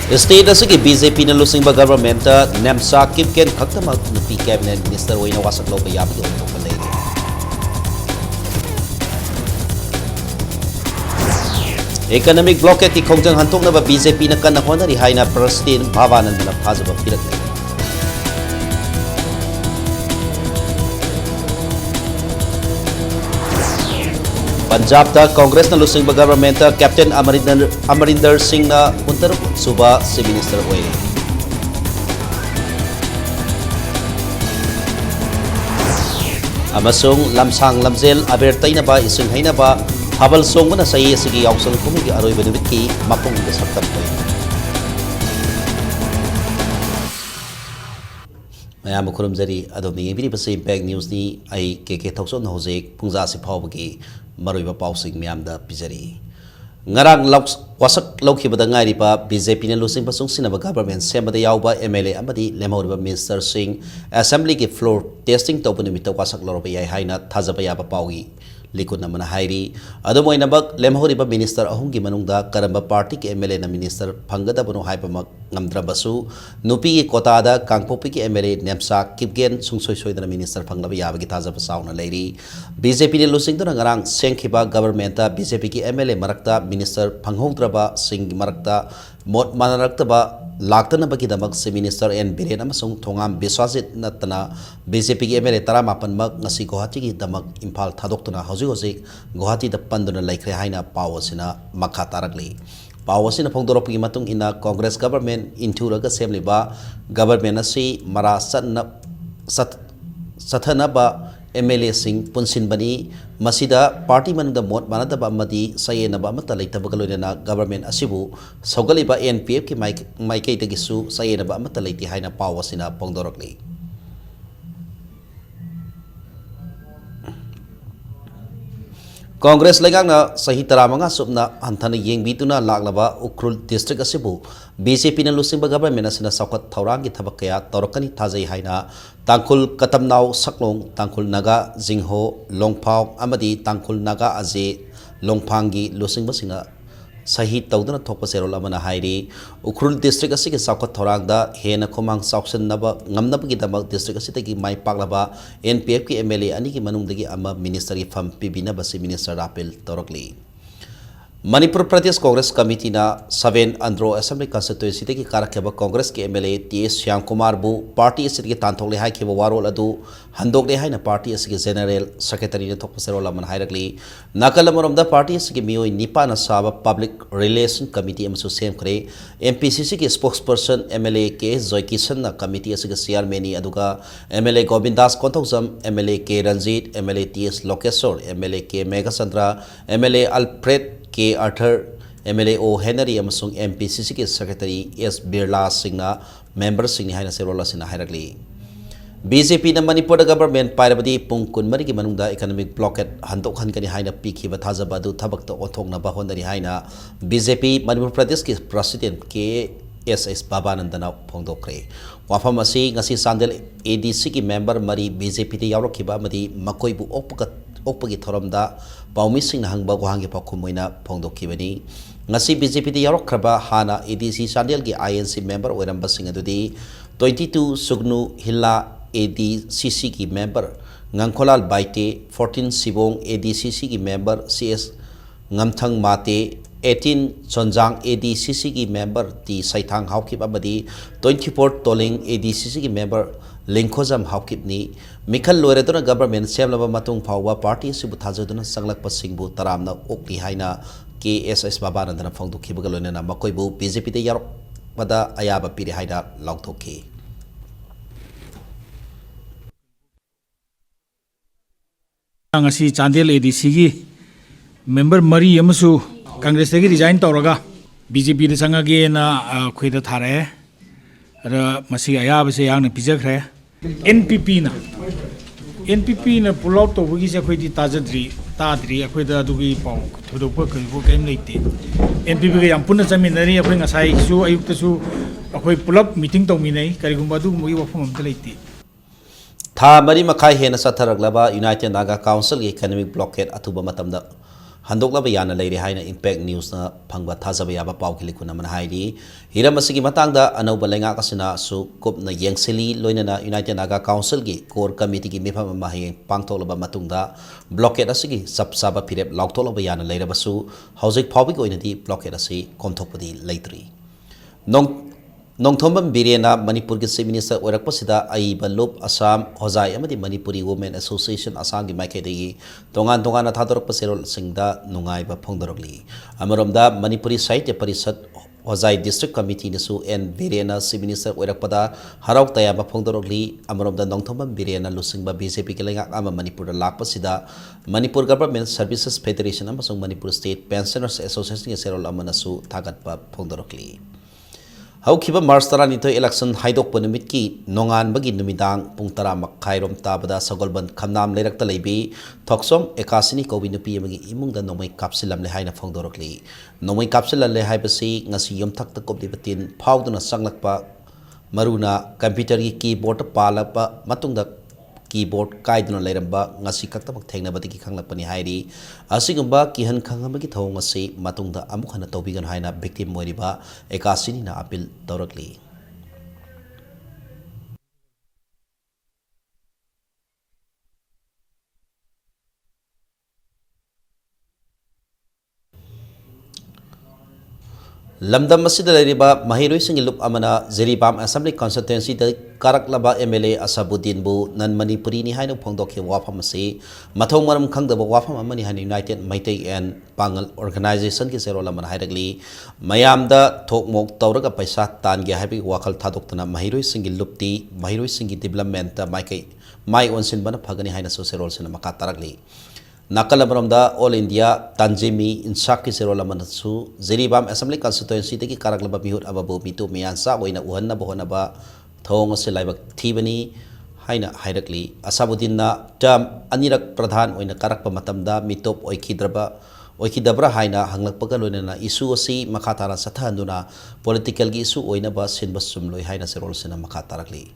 State asigi BJP na lusingba government nemsa kipken khaktamak nupi cabinet minister oina wasak lo bayab do to palay. Economic blockade ki khongjang hantok na ba BJP na kan hona ri haina president Bhavanand na phajaba pirak. Punjab ta Congress na lusing government Captain Amarinder Singh na untar suba si Minister Oy. Amasung lamsang lamzel abertay na ba ising hay na ba habal song mo na sa iya sige yausang kumigi aroy benubit ki mapong desaktan ko. Mayam kurum jari adom ni bini pasi impact news ni ay keke thokson na hojek pungja si phawbagi maroiba pausing miyamda pijari ngarang wasak laukibada ngairi pa BJP na lusing pasung sinaba government sembada yauba MLA amadi lemhoriba Minister Singh assembly ki floor testing tawpuni mita wasak loroba yai haina thajaba yaba pawi likod na mana hairi adomoy nabak lemhoriba minister ahunggi manungda karamba party ki MLA na minister phangada bano haipamak ngamdrabasu nupi ki kota da kangpopi ki MLA nemsa kipgen sungsoi soidana minister phanglaba yaba ki thajaba sauna leiri BJP ni lusing to ngarang sengkhiba government ta BJP ki MLA marakta minister phanghongdraba sing marakta mot manarakta Laktan na bagi damak si Minister N. Biren amasung thongam biswasit na tana BJP ki MLA tara mapan mag ngasi Guwahati ki damak Impal thadok tuna hausi Guwahati da panduna laikre haina pawasina makha tarakli. Pawasina phongdorok ki matung ina Congress government inturaga semli ba government asi mara sathana ba MLA sing punsin bani masida party manungda mot manada ba madi sayena ba mata leitaba na government asibu sogali ba NPF ki maikay tagisu sayena ba mata leiti haina pawasina pongdorokli Congress legang na sahi taramanga subna anthana yengbituna laglaba Ukhrul district asibu BJP na lusing ba government asina sakat thawrang ki thabak kaya torokani thajai haina Tangkul Katamnaw Saklong Tangkul Naga Jingho Longphau amadi Tangkul Naga Aje Longphangi lusing basinga sahi tawdana thokpa serol amana hairi Ukhrul district asigi sakat thawrangda hena khomang sauksan naba ngamnabagi damak district asitagi mai paklaba NPF ki MLA ani ki manungdagi ama ministry fam pibina basi minister Rapil Torokli Manipur Pradesh Congress Committee na 7 Andro Assembly Constituency ki karakheba Congress ki MLA TS Shyam Kumar bu party asigi tanthokle hai kheba warol adu handokle hai na party asigi general secretary na thokpa serola man hairakli nakalamaromda party asigi mioi nipa na saba public relation committee amsu sem khre MPCC ki spokesperson MLA ke Joy Kishan na committee asigi chairman ni aduga MLA Govindas Konthokjam MLA ke Ranjit MLA TS Lokeswar MLA ke Meghachandra MLA Alfred K. Arthur, MLA O. Henry amasung MPCC ki Secretary S. Birla Singh na member Singh ni haina serola sina hairakli. BJP na Manipur government pairabadi pung kunmari ki manungda economic blockade hantok han kani haina pikhiba thajaba du thabak to othok na bahon dari haina BJP Manipur Pradesh ki president K. S. Bhavanandana phongdokre. Wafam asi ngasi sandel ADC ki member mari BJP ti yaurokhiba amadi makoi bu okpagi thoramda paumi sing na hangba gohangi pakhumoina phongdokhibani ngasi BJP ti yaurokhraba hana ADC sandel ki INC member oiramba sing adudi 22 Sugnu Hilla ADCC ki member Ngangkholal Baite 14 Sibong ADCC ki member CS Ngamthang Mate 18 Sonjang ADCC ki member ti Saithang Haukip amadi 24 Toling ADCC ki member Lingkhojam Haukip ni Mikhal loiredona government semlaba matung phawwa party sibu thajaduna sanglakpa singbu taramna okli haina KSS Bhavanandana phongdokhibaga loinana makoibu BJP te yarok pada ayaba piri haina laukthokhi ngasi Chandel ADC gi member mari yamasu Congress gi resign tawraga BJP de sangage na khoida thare ra masi ayaba se yang na pijakhre NPP na pull out to gi se khoidi tajadri tadri akhoida dugi paw thudokpa ko kem leite NPP ga yam punna chaminari akhoi ngasai su ayukta su akhoi pull up meeting tawminai karigumba du mugi wafam amta leite Tha mari makai hena satharaglaba United Naga Council ki economic blockade atuba matamda handokla yana leire haina impact news na phangba thajaba yaba pawki likuna man hairi hiram asigi matangda anauba lenga kasina su kopna yengseli loinana United Naga Council gi core committee gi mifam ma hi pangtolaba matungda blockade asigi sabsaba pirep lautolaba yana leire basu hojik phawbi oinadi blockade asi komthokpadi leitri Nongthombam Birena Manipur ki Chief Minister Oirakpasida Aiba Loop Assam Hozai amadi Manipuri Women Association Assam gi Maikhaidagi tongan Thadorok Paserol Singda Nungaiba Phongdorokli Amaromda Manipuri Sahitya Parishad Hozai District Committee nasu N Birena Chief Minister Oirakpada Harok Tayaba Phongdorokli Amaromda Nongthombam Birena Lusingba BJP ki lengak ama Manipur lakpasida Manipur Government Services Federation amasung Manipur State Pensioners Association ki serol amanasu thagatpa Phongdorokli Haukiba March Taranito election Haidok Punumiki, Nongan Bagi Numidang, Pungtara Makairom Tabada, Sagolban, Kamnam Lerak Lebi, Toxom, Ekasini Kovinupi, Imung the Nomai Capsulam Lehaina Fondorokli. Nomai Capsula Lehaibasi, Nasi Yom Takta Koblibatin, Powduna Sanglakpa, Maruna, Computer keyboard Palapa, Matunda keyboard Kaiduna Leramba, Nasi Katamak Tena Batiki Kanglapani Haidi, Asigumba, Kihan Kangamaki Tongasi, Matunda Amukana Tobigan Haina, victim Moriba, Ekasini na appeal directly. Lamdam masida leriba mahiroi singilup amana Zeribam Assembly Constituency da Karaklaba MLA Asabuddin bu nan Manipuri ni haino phongdokhi wafam ase mathong maram khangdaba wafam amani han United Maitai and Pangal Organization ki serola man hairagli mayamda thokmok tawraga paisa tange habi wakal thadoktana mahiroi singilupti mahiroi singi development ta mai onsin bana phagani haina so serol sena makataragli Nakalabaramda All India Tanjimi Insaki Serolamansu Zeribam Assembly Constituency Teki Karaklaba Bihut Ababu Mitu Miansa Waina Uhana Bohanaba Thong Selibak Tibani Haina Hairakli Asabudina Tam Anirak Pradhan Waina Karakpa Matamda Mitop Oikidabra Haina Hanglakpaga Lunana Isu Osi Makatara Sathanduna Political Gisu Oinaba Sinbasum Loi Haina Serolsena Makatarakli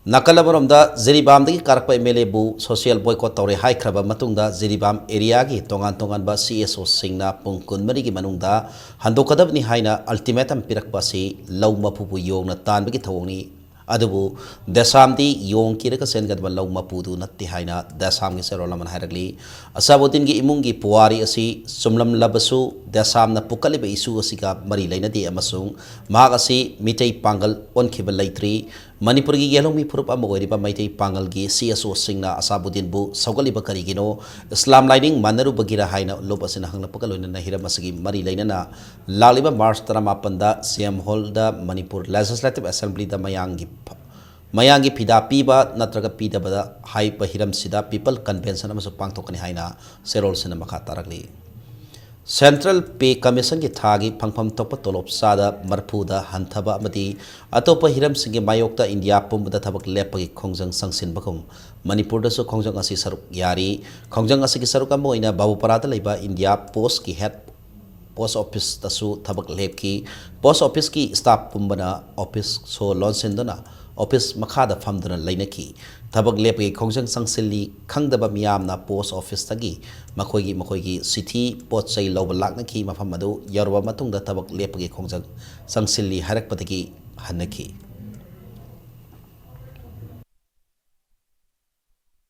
Nakalabaramda Zeribam the Karpa MLA bu social boycott Tore High Kraba Matunda Zeribam area gi tongan ba CSO Singna Pungkun Marigi Manunda Handokadab ni Haina ultimatum Pirakpasi Lau Mapupu Yong na Tan Bigi Tawni Adubu Desam di Yong Kiraka Sengadba Lau Mapudu Nati Haina Desam gi Serolaman Haragli Asabutin gi Imungi Puari asi Sumlam Labasu Desam na Pukaliba isu asika Mari Laina di Amasung Mahagasi Mitay Pangal on Kibalaitri Manipur gi yelong mi purup amo riba Maitai Pangal gi CSO Singna Asabuddin bu Saugaliba Karigino Islam lining Manaru Bagira Haina Lopasina Hangla Pakaluna Nahira Masagi Mari Lainana Laliba March Taramapanda CM Holda Manipur Legislative Assembly da Mayangi Pida Piba Natraga Pida Bada Hai Pahiram Sida People Convention Amasu Pangtokani Haina Serol Cinema Kataragli Central Pay Commission ki thagi phangpham topa tolop sada marphuda hanthaba amati atopa hiram singi mayokta India pumbada thabak lepagi khongjang sangsin bakum Manipur da so khongjang asi saruk yari khongjang asi ki saruk amo ina Babuparada leiba India Post ki head Post Office tasu thabak lepki Post Office ki staff pumbana office so lonsendona office makhada famdana lainaki Tabag lepagi khongjang sangsilli khangdaba miyamna Post Office tagi makoigi city pot sai lawba laknaki mafam adu yarwa matungda tabag lepagi khongjang sangsilli harakpatagi hanaki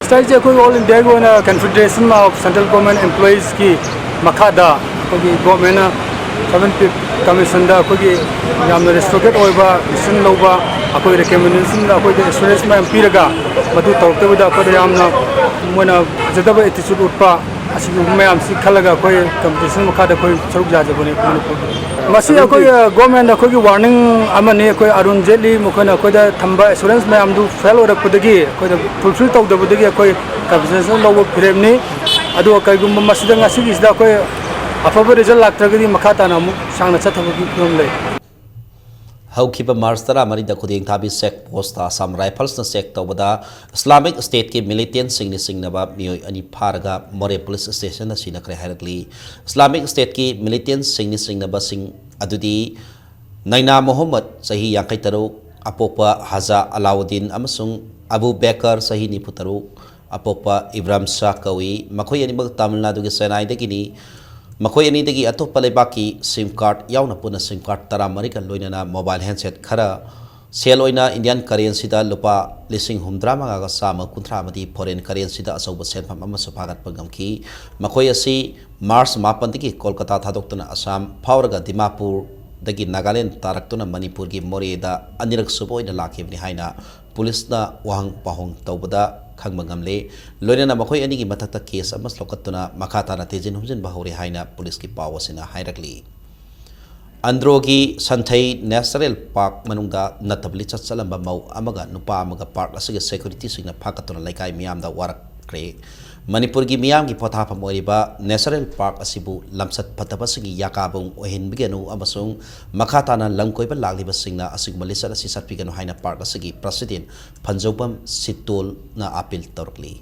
Stage all India go na Confederation of Central Government Employees ki makhada kogi government 7th commission da kogi yamna restricted oiba mission lawba akoi recommendation da akoi assurance ma piraga madu tawte da akoi yamna mona jadaba attitude utpa asi mayam si khalaga akoi competition makhada akoi saruk jajabone masi akoi government akoi warning amane akoi Arun Jaitley mukana akoi da thamba assurance mayam du fail orak pudagi akoi da fulfill tawda budagi akoi competition lawba firemni adu akoi gum masida ngasi isda akoi afaba result laktragadi makhata na mu sangna chathabagi problem lay Haukiba Marstara Marida Kuding Tabi Sek Posta Sam Rifles na Sek Tawada Islamic State ki militant singni singnaba mioy ani paraga More Police Station na sinakre harakli Islamic State ki militant singni singnaba sing adudi Naina Muhammad sahi yangkai taruk apopa Haza Alauddin amasung Abu Bakar sahi niputaru अपोपा Ibrahim Shah कवी मखोई अनिमक तमिलनाडु के सेनाई दगी मखोई अनी दगी अतोप लेबाकी SIM card याउना पुना SIM card 13 का लोइना mobile handset खरा cell ओइना Indian currency दा लुपा लिसिंग हुमद्रा मंगागा साम कुंथ्रा मदी foreign currency दा असौब सेनफम अमसु फागत पगमकी मखोई असि मार्च 9 दगी कोलकाता थादोक्तुना असम फावरगा दिमापुर दगी नागालैंड तारक्तुना मणिपुर की मोरेदा अनिरक सुबोइना लाखिबनि हाइना पुलिसना वहंग पाहोंग तौबदा खंगमंगमले लोइना मखोई अनी की मथक्ता केस अमस लोकत्तुना मखाताना तेजिन हुमजिन बहौरे हाइना पुलिस की पावसिना हाइरकली अंद्रोगी संथई नेशनल पार्क मनुंगदा नतबली चलचलंबा मौ अमगा नुपा अमगा पार्क असगे सिक्योरिटी सिंगना फाकतुना लाइकाई मियामदा वारक्रे मणिपुर की मियाम की पोथाफम ओरिबा नेशनल पार्क असिबु लमसत फतबसगी याकाबुंग ओहिनबिगेनु अमसुंग मखाताना लमकोइबा लाग्लिबा सिंगना असिगुमा लिसर असि सटपिगेनु हाइना पार्क असगी प्रेसिडेंट फंजौबम सितोल ना अपील तौरकली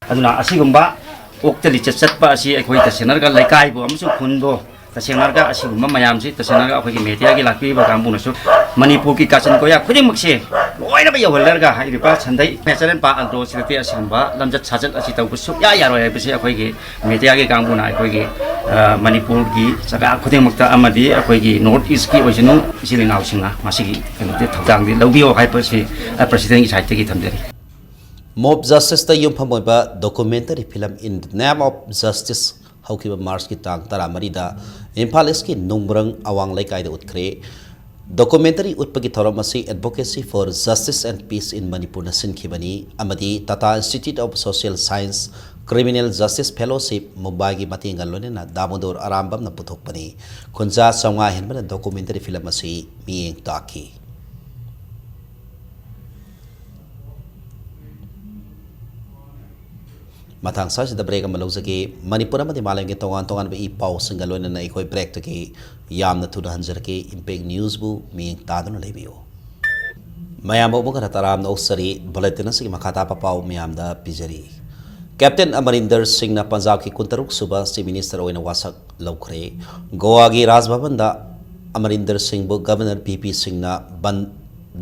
अदुना असिगुम्बा ओक्तली चटपा असि अखोई तसेनरगा लाइकाइबो अमसु खुनबो तसेनरगा असिगुम्बा मयामसि तसेनरगा अखोई मेडिया की लाक्पीबा कांबुनसु मणिपुर की काचन कोया खुदिमक्से लोइनबा यौहलरगा हाइरिबा संदै नेचरल पार्क अंद्रो सिते असिगुम्बा लमजत साजत असि तौबसु या यारोय बसे अखोई की मेडिया की कांबुना अखोई की मणिपुर की जगा खुदिमक्ता अमदि अखोई की नॉर्थ ईस्ट की ओजनु सिलिनाउसिंगा मासिगी कनोते थौदांगदि लौबियो हाइपसि प्रेसिडेंट की साइड की थमदेरि मोब जस्टिस ता युमफम ओइबा documentary film in the name of justice हौकिबा मार्च की तांग 13 दा इम्फाल ईस्ट की नुंगब्रंग अवांग लाइकाई दा उतखरे डॉक्यूमेंटरी उत्पगी थौरम असी advocacy for justice and peace in Manipur न सिनखिबनी अमदी Tata Institute of Social Science criminal justice fellowship Mumbai की मतेंगा लोनेना दामोदर आरामबम न पुथोकपनी खुंजा संगा हेनबना डॉक्यूमेंटरी फिल्म असी मियेंग ताकी मथांग सासिदा ब्रेक अमा लौजगे मणिपुर अमदि मालेमगे तोगान तोगान बे पाउ सिंगल लोनेना इखोई ब्रेक तके यामना थुना हंजरके इंपैक्ट न्यूज बु मियेंग तादुना लेबियो मयाम बोबगरा तराम नौसरी बुलेटिन असि मखाता पाउ मयामदा पिजरी कैप्टन अमरिंदर सिंह ना पंजाब की 23 सुबह चीफ मिनिस्टर ओइना वासक लौखरे गोवा की राजभवन दा अमरिंदर सिंह बु गवर्नर पीपी सिंह ना बन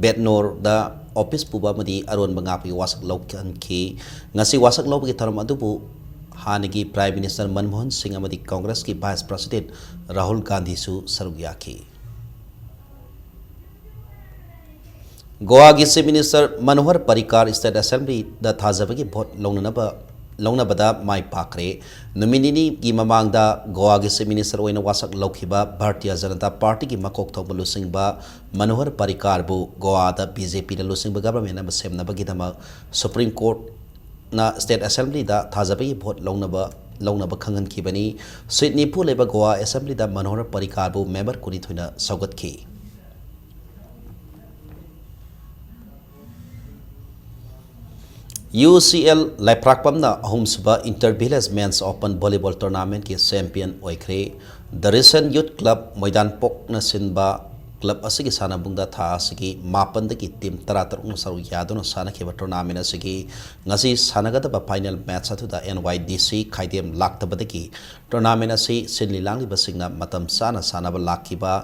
बेटनोर दा ऑफिस पुबा मदी अरोन बंगापी वासक लौखनखी ngasi वासक लौबगी थरम अदुबु हानगी प्राइम मिनिस्टर मनमोहन सिंह अमदी कांग्रेस की वाइस प्रेसिडेंट राहुल गांधी सु सरुयाखी गोवा की chief minister Manohar Parrikar state assembly द थाजबगी भोट लौनबदा माई पाखरे नुमिनिनी की ममांगदा गोवा की चीफ मिनिस्टर ओइना वासक लौखिबा भारतीय जनता पार्टी की मकोक थोब लुसिंगबा मनोहर पर्रिकर बु गोवा दा बीजेपी न लुसिंगबा गवर्नमेंट न सेमनबगीदमा सुप्रीम कोर्ट ना स्टेट असेंबली दा थाजबगी भोट लौनबा खंगनखिबनी सीट निफु लेबा गोवा असेंबली दा मनोहर पर्रिकर बु मेंबर कुनी थुना सौगतखी UCL लाइफ्राकपमना अहुमसुबा inter village men's open volleyball tournament की चैंपियन ओइख्रे द रिसेंट यूथ क्लब मैदान पोकना सिनबा क्लब असगी सानाबुंगदा था असगी मापन की टीम 13 सरू यादुना सानखिबा टूर्नामेंट असगी ngasi sanagada फाइनल मैच अथुदा NYDC खाइदेम लाक्तबदगी टूर्नामेंट असि सिनली लांगलिबा सिंगना मतम साना सानाबा लाखिबा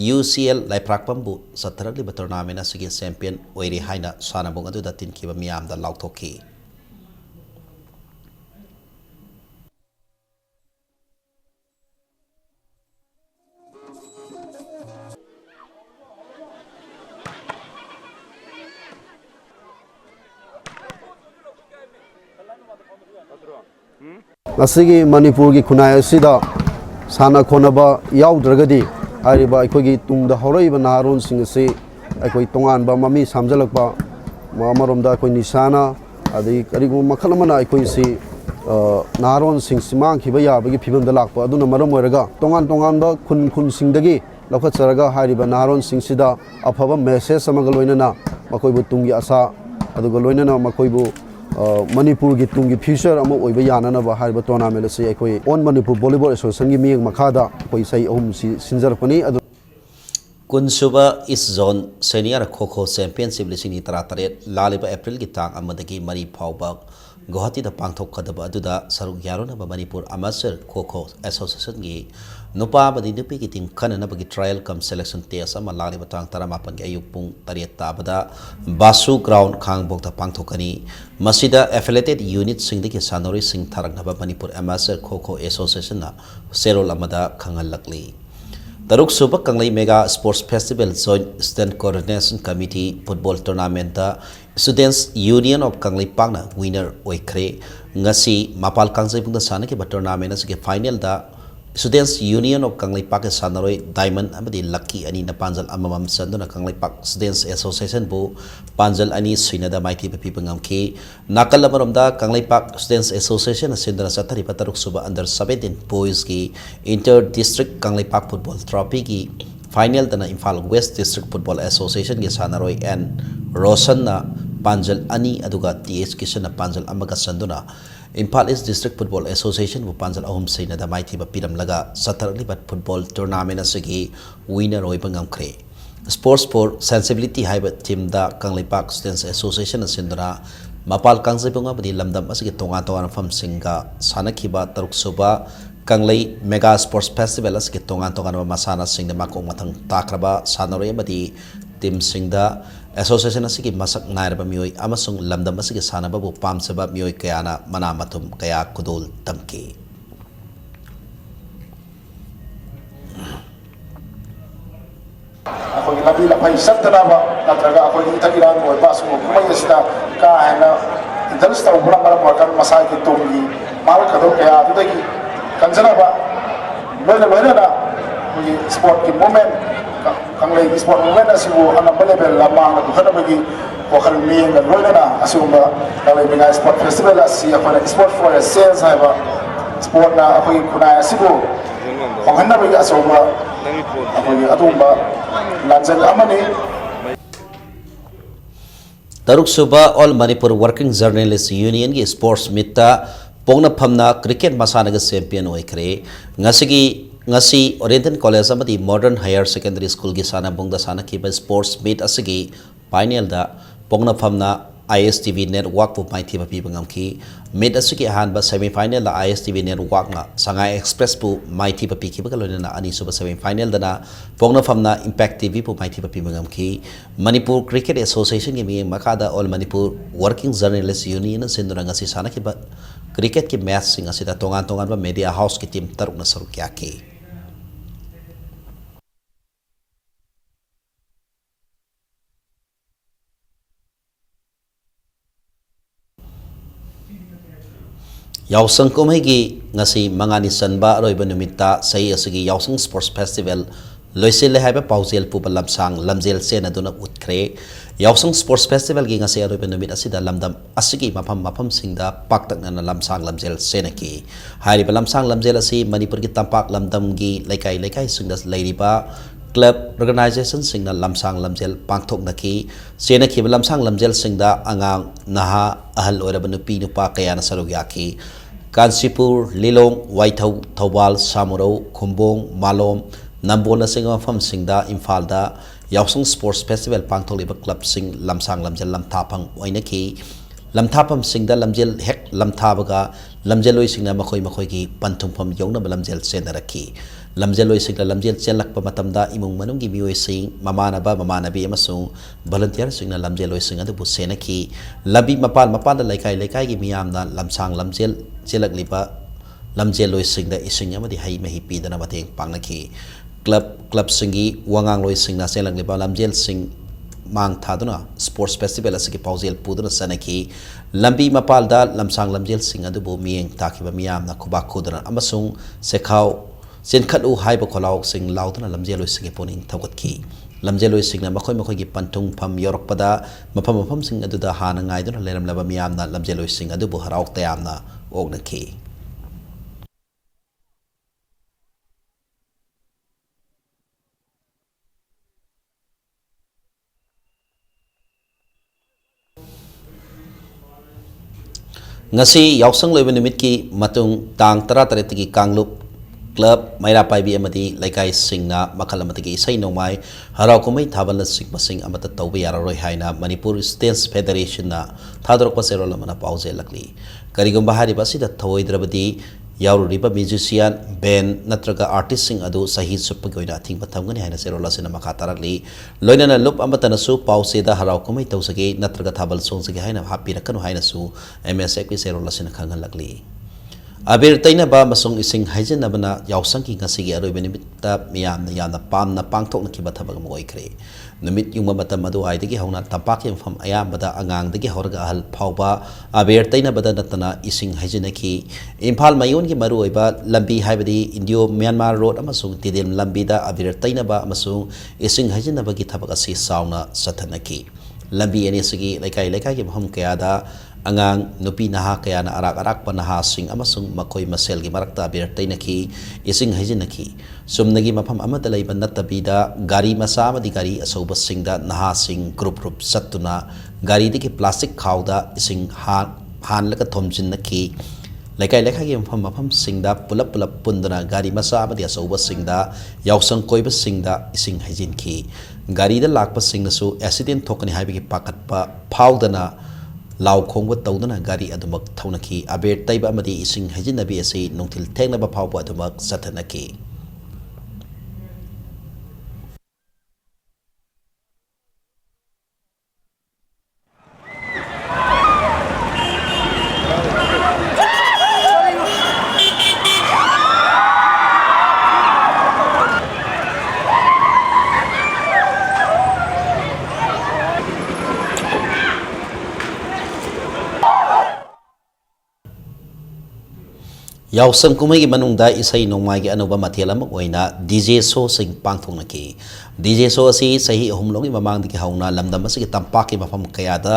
UCL लाइफ्राकपमबु सतरलिबा टूर्नामेंट असगी चैंपियन ओइरे हाइना सानाबुंग अदुदा तिनखिबा मियामदा लाउथोखी असगी मणिपुर की खुनाई असिदा साना खोनबा याउद्रगदी हारिबा अखोगी तुंगदा हौरइबा नारोन सिंग से अखोई तोंगानबा ममी सामजलकबा मामरोमदा अखोई निशाना अदि करिगु मखलमना अखोई से नारोन सिंग सिमांग खिबा याबगी फिबमदा लाकपा अदुना मरम ओइरगा तोंगान खुन खुन सिंगदगी लखचरगा हारिबा नारोन सिंग सिदा अफबा मेसेज समगल लोइनना मखोइबु तुंगी आशा अदुगा लोइनना मखोइबु मणिपुर की तुंगी फ्यूचर अमो ओइबा याननबा हारिबा टूर्नामेंट से अखोई ऑन मणिपुर वॉलीबॉल एसोसिएशन की मियंग मखादा अखोई सही अहुम सिंजरपनी कुनसुबा इस zone senior kho kho championship लिसिंग तरा तरेट लालिबा अप्रैल की तांग अमदगी मरी फाउबा गुवाहाटी दा पांगथोकदबा अदुदा सरुक यारोनबा मणिपुर अमचर खो खो एसोसिएशन की नुपा बदी नुपी की टीम खननबगी ट्रायल कम सेलेक्शन टेस्ट अमा लालिबा तांग तरामापन की अयुक पुंग तरेट ताबदा बासु ग्राउंड खांगबोकता पांगथोकनी मसीदा एफिलेटेड यूनिट सिंगदगी सानोरी सिंग थारकनबा मणिपुर अमचर खो खो एसोसिएशन ना सेरोल अमदा खंगलकली तरुक सुबह Kanglei mega sports festival joint stand coordination committee football tournament students union of Kanglei पांगना विनर ओइखरे ngasi mapal kangjai bungda sana ke tournament asike final da students union of kanglai park sanaroi diamond amadi lucky ani na panjal amamam sanduna kanglai park students association bu panjal ani suina da maiti pe pangam ki nakal amarom da kanglai park students association asindra satari pataruk suba under 17 boys ki inter district kanglai park football trophy ki final dana imphal west district football association ki sanaroi and roshan na panjal ani aduga th kisana panjal amaga sanduna Impal East District Football Association bu panjal ahum seina da maiti ba piram laga satarli bat football tournament asigi winner oi bangam kre sports for sensibility haiba team da Kanglei Park Students Association asindra mapal kangjai bunga badi lamdam asigi tonga tonga fam singa sanakhiba taruk suba Kanglei Mega Sports Festival asigi tonga tonga masana singda makong mathang takraba sanore badi team singda association asigi masak nairaba mioi amasung lamdam asigi sanaba bu pamsaba mioi kayana mana matum kaya kudul tamki ako'y labi lapay santana ba natraga ako'y itagilan mo ba sumo kumaya sila kahana idalas na ubra para mo kan masaki tungi mal kadol kaya dudagi kanjana ba wala na sport ki moment Kanglei sport moment asibu anam level lamang na duhana bagi wakal miyeng na loy na asibu ba Kanglei Mega Sport Festival asi ako na sport for a sales hai ba sport na ako'y kunay asibu kung handa bagi asibu ba ako'y atong ba lanjal amani Taruk suba all Manipur Working Journalists Union ki sports meet pongna phamna cricket masana ga champion oikre ngasi Oriental College amadi Modern Higher Secondary School gi sana bungda sana kiba sports meet asigi final da pongna phamna ISTV network pu maiti ba pi bangam ki meet asigi han ba semi final da ISTV network nga Shanghai Express pu maiti ba pi ki ba kalona na ani suba semi final da na pongna phamna Impact TV pu maiti ba pi bangam ki Manipur Cricket Association gi mi makada all Manipur Working Journalists Union sindura ngasi sana ki ba cricket ki match sing asida tongan ba media house ki team taruk na saru kya ki Yausang kumhigi ngasi mangani sanba roiba numita sai asigi Yausang Sports Festival loisile haiba pausel pu lamsang lamjel sena duna utkre Yausang Sports Festival gi ngasi roiba numit asida lamdam asigi mapam singda paktak na lamsang lamjel sena ki hairi lamsang lamjel asi Manipur gi tampak lamdam gi laikai singda lairiba club organization singna lamsang lamjel pangthok naki sena ki lamsang lamjel singda angang naha ahal oraba nupi nupa kaya na sarugyaki Kansipur Lilong Waithau Thawal Samurau Khumbong Malom Nambona singa fam singda Imphal da Yausang Sports Festival pangtholiba club sing lamsang lamjel lamthapang oinaki lamthapam singda lamjel hek lamthabaga lamjeloi singna makhoi ki panthungpham yongna lamjel senaraki lamjeloi singla lamjel chenlakpa matamda imung manunggi mioi sing mamanabi amasung volunteer singna lamjeloi singa du senaki labi mapal da laikai gi miyamna lamsang lamjel chelak lipa lamjel loi singda ising amadi hai mehi pidana bateng pangnaki club singi wangang loi singna chelak lipa lamjel sing mang thaduna sports festival asiki pausel puduna sanaki lambi mapal da lamsang lamjel singa du bo mieng takiba miyamna kuba khudana amasung sekhau senkhat u haiba kholau sing laudana lamjel loi singi poning thawat ki lamjel loi singna makhoi gi pantung pham yorokpada mapam sing adu da hana ngai duna leram laba miyamna lamjel loi sing adu bo harau tayamna ogna ki ngasi yausang loiba numit ki matung tang 13 ki kanglup club मैरा पाइबी अमदी लेकाई सिंगना मखल अमदगी इसै नोमाय हराव कुमै थाबल सिंग मसिंग अमत तौबे याररोय हाइना Manipur states federation ना थादरक सेरोल अमना पाउजे luckily करिगुम्बा हारिबा सिदा थवैद्रबदी यावरुरिबा musician band नत्रगा artist सिंग अदु सही सुपगी ओइना thing बथमगनि हाइना सेरोल असिना मखा तारकली लोइनना loop अमतनसु पाउसेदा हराव कुमै तौसगे नत्रगा थाबल सोंसगे हाइना हापिरकनु हाइनासु MSF की सेरोल असिना खंगलकली अबीर तैनबा मसुंग इसिंग हाइजनबना यावसंगी ngasiगी अरोइबे निमित्ता मियामना यामना पामना पांगथोकनखिबा थबग मोइखरे नुमित युंग मतम अदु आइदगी हौना तंपाकी मफम अयामबदा अंगांगदगी हौरगा अहल फावबा अबीर तैनबदा नतना इसिंग हाइजनखी इम्फाल मयोनगी मरुओइबा लंबी हाइबदी इंडियो म्यांमार रोड अमसुंग तिदिम लंबीदा अबीर तैनबा अमसुंग इसिंग हाइजनबगी थबग असि साउना सथनखी लंबी एनेसगी लेकाई लेकाई मफम कयादा अंगांग नुपी नहा कयाना अराक अराक नहा सिंग अमसुंग मखोई मसेलगी मरक्ता अबीर तैनखी इसिंग हाइजनखी सुमनगी मफम अमत लैब नत्तबीदा गाड़ी मसा अमदी गाड़ी असौब सिंगदा नहा सिंग ग्रुप ग्रुप सत्तुना गाड़ी दिकी प्लास्टिक खाउदा इसिंग हानलक थोमजिनखी लेकाई लेकाई मफम मफम सिंगदा पुलप पुलप पुंदना गाड़ी मसा अमदी असौब सिंगदा यावसंग कोइब सिंगदा इसिंग हाइजिनखी गाड़ी दा लाकप सिंगसु एक्सीडेंट थोकनी हाइबगी पाकटपा फाउदना लाउ खोंग तौदना गाड़ी अदुमक थौनखी अबेर तैबा अमदी इसिंग हाइजिनबी असि नोंथिल थेंगनबा फाउबा अदुमक सथनखी यावसंग कुमै की मनुंगदा इसै नोंमाई की अनोबा मथेल अमक ओइना डीजे शो सिंग पांगथोंनखी डीजे शो असि सही अहुमलोंगी ममांगदगी हौना लमदम असि तंपाकी मफम कयादा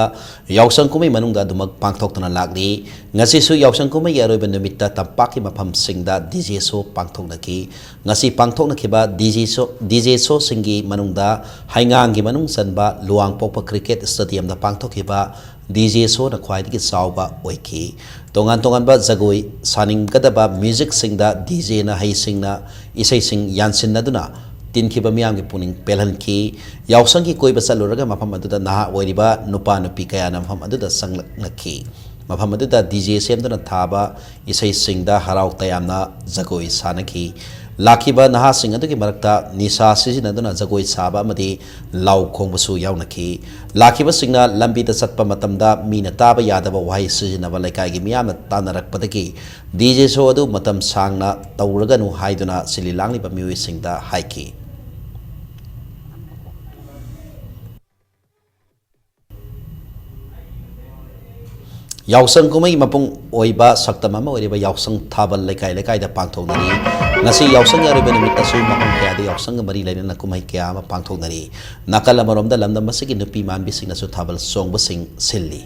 यावसंग कुमै मनुंगदा दुमक पांगथोक्तना लागली ngasisu यावसंग कुमै की अरोइबा नुमित्ता तंपाकी मफम सिंगदा डीजे शो पांगथोंनखी ngasi पांगथोक्नखिबा डीजे शो सिंगी मनुंगदा हाइंगांगी मनुंग सनबा लुवांगपोपा क्रिकेट स्टेडियम दा पांगथोखिबा डीजे शो न ख्वाइदगी चावबा ओइखी तोंगान तोंगानबा जगोई सानिंगदबा म्यूजिक सिंगदा डीजे ना हाई सिंगना इसै सिंग यानसिनदुना तिनखिबा मियामगी पुनिंग पेलहनखी यावसंगी कोइबा चलुरगा मफम अदुदा नहा ओइरिबा नुपा नुपी कयाना मफम अदुदा संगलखी मफम अदुदा डीजे सेमदुना थाबा इसै सिंगदा हराव तयामना जगोई सानखी लाखिबा नहा सिंग अदुगी मरक्ता निशा सिजिनदुना जगोई साबा अमदी लाउ खोंबसु यावनखी लाखिबा सिंगना लंबीदा चटपा मतमदा मीना ताबा यादबा वाई सिजिनबा लेकाइगी मियामना तानरकपदगी डीजे शो अदु मतम सांगना तौरगनु हाइदुना सिलिलांगलिबा मिउइ सिंगदा हाइखी यावसंग कुमै मपुंग ओइबा सक्तम अमा ओइरिबा यावसंग थाबल लेकाई लेकाइदा पांगथोंनरी ngasi यावसंग यारिबा निमित्तासु मपुंग कयादा यावसंग मरी लैना कुमै कया अमा पांगथोंनरी नाकल अमरोमदा लमदम मसिगी नुपी मानबी सिंगनासु थाबल सोंगबा सिंग सिल्ली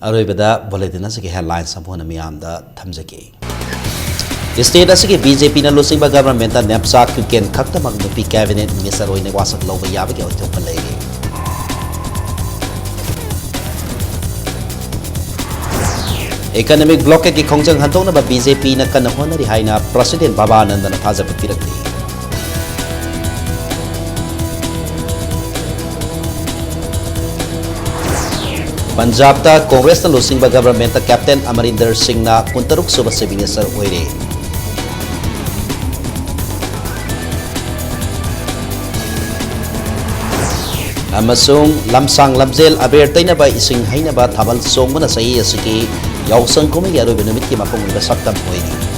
अरोइबदा बुलेटिन असगी हेडलाइन संपूर्ण मियामदा थमजगे स्टेट असगी बीजेपी ना लुसिंगबा गवर्नमेंट नेपसाक क्रिकेट खक्तमक नुपी कैबिनेट मिनिस्टर ओइने वासक लौबा याबगे ओइथोप लेगे इकोनॉमिक ब्लॉकेट की खोंजंग हंतोंनबा बीजेपी ना कन होनरी हाइना प्रेसिडेंट बाबा आनंदन थाजब पिरकली पंजाब ता कांग्रेस ना लुसिंगबा गवर्नमेंट कैप्टन अमरिंदर सिंह ना 19 सुबह से minister ओइरे amasung lamsang lamjel aber tainaba ising hainaba thabal songmana sahi asiki yausang kumai aru benamit ki mapung ba saktam hoini